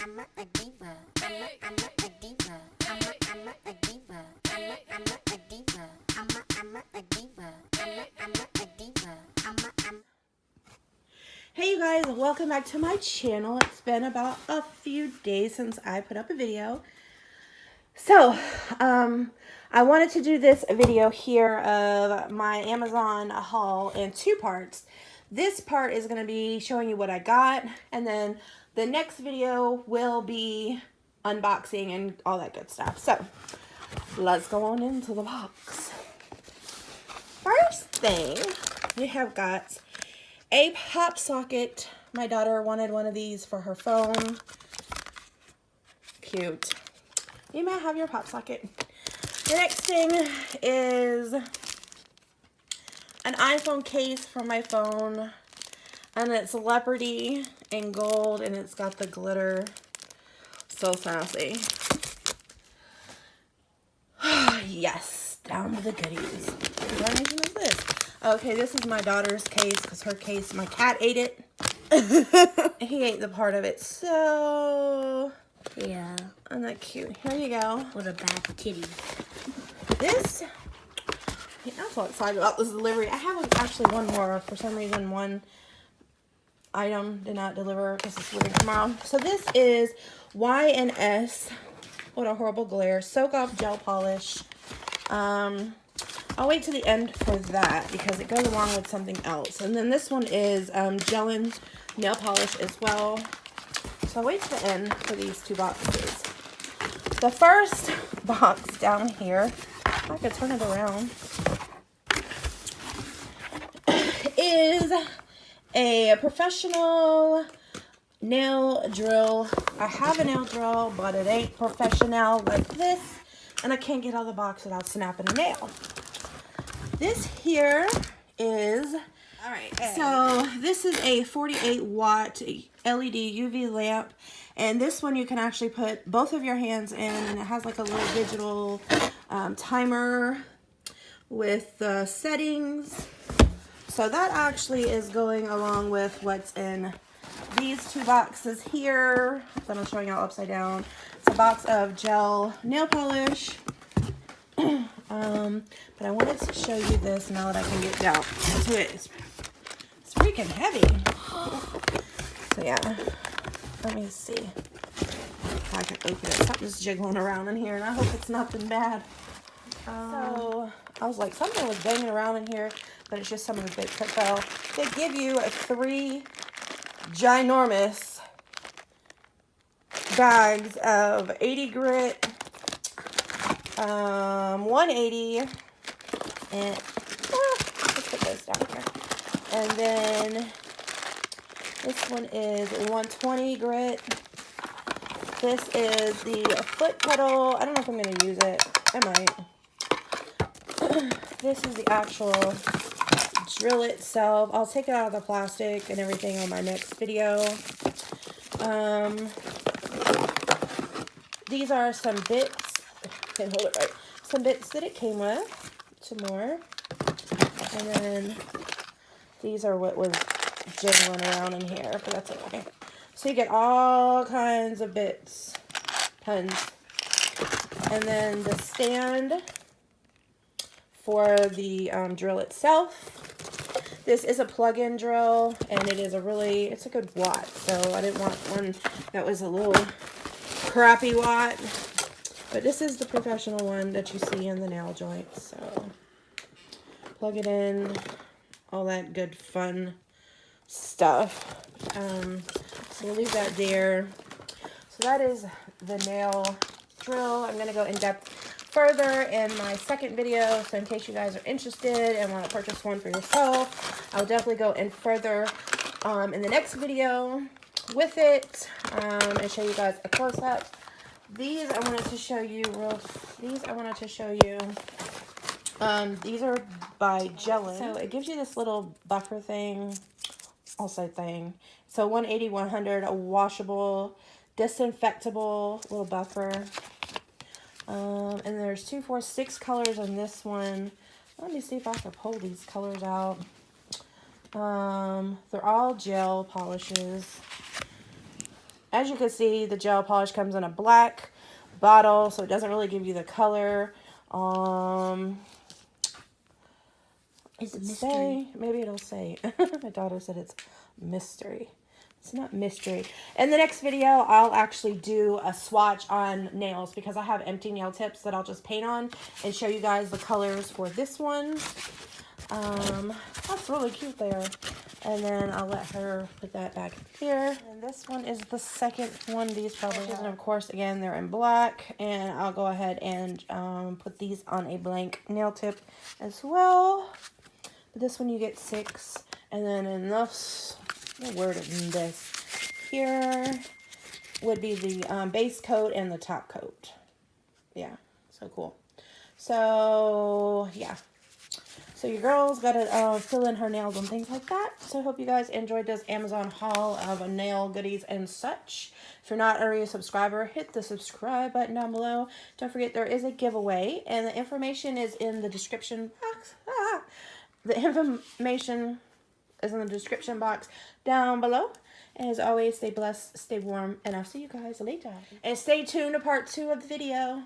Hey you guys, welcome back to my channel. It's been about a few days since I put up a video. So, I wanted to do this video here of my Amazon haul in two parts. This part is going to be showing you what I got, and then the next video will be unboxing and all that good stuff. So, let's go on into the box. First thing, we have got a pop socket. My daughter wanted one of these for her phone. Cute. You may have your pop socket. The next thing is an iPhone case for my phone. And it's leopardy in gold, and it's got the glitter. So sassy. Yes, down to the goodies. What combination is this? Okay, this is my daughter's case because her case, my cat ate it. He ate the part of it, so yeah. Isn't that cute? Here you go. What a bad kitty. This, I'm so excited about this delivery. I have actually one more. For some reason, one item did not deliver because it's leaving tomorrow. So this is Y&S. What a horrible glare. Soak Off Gel Polish. I'll wait to the end for that because it goes along with something else. And then this one is Gelin nail polish as well. So I'll wait to the end for these two boxes. The first box down here, if I could turn it around, is a professional nail drill. I have a nail drill, but it ain't professional like this. And I can't get out of the box without snapping a nail. This here is, so this is a 48 watt LED UV lamp. And this one you can actually put both of your hands in, and it has like a little digital timer with the settings. So that actually is going along with what's in these two boxes here that I'm showing y'all upside down. It's a box of gel nail polish. But I wanted to show you this now that I can get down to it. It's freaking heavy. So yeah, let me see if I can open it. Something's jiggling around in here, and I hope it's nothing bad. So I was like, something was banging around in here, but it's just some of the bits that fell. They give you 3 ginormous bags of 80 grit, 180, and let's put those down here. And then this one is 120 grit. This is the foot pedal. I don't know if I'm going to use it. I might. This is the actual drill itself. I'll take it out of the plastic and everything on my next video. These are some bits. Can't hold it right. Some bits that it came with. Some more. And then these are what was jiggling around in here, but that's okay. So you get all kinds of bits. Tons. And then the stand for the drill itself. This is a plug-in drill, and it is it's a good watt. So I didn't want one that was a little crappy watt. But this is the professional one that you see in the nail joints. So plug it in, all that good fun stuff. So we'll leave that there. So that is the nail drill. I'm going to go in depth further in my second video. So in case you guys are interested and want to purchase one for yourself, I'll definitely go in further in the next video with it and show you guys a close-up. These I wanted to show you these are by Gelin. So it gives you this little buffer thing, So 180, 100, a washable, disinfectable little buffer. And there's 2, 4, 6 colors on this one. Let me see if I can pull these colors out. They're all gel polishes. As you can see, the gel polish comes in a black bottle, so it doesn't really give you the color. It's a mystery. Say, maybe it'll say. My daughter said it's mystery. It's not mystery. In the next video, I'll actually do a swatch on nails because I have empty nail tips that I'll just paint on and show you guys the colors for this one. That's really cute there. And then I'll let her put that back here. And this one is the second one. These probably have. And of course, again, they're in black. And I'll go ahead and put these on a blank nail tip as well. But this one you get 6. And then in this, the word in this here would be the base coat and the top coat. Yeah, so cool. So, yeah. So your girl's got to fill in her nails and things like that. So I hope you guys enjoyed this Amazon haul of nail goodies and such. If you're not already a subscriber, hit the subscribe button down below. Don't forget there is a giveaway. And the information is in the description box. The information is in the description box down below. And as always, stay blessed, stay warm, and I'll see you guys later. And stay tuned to part 2 of the video.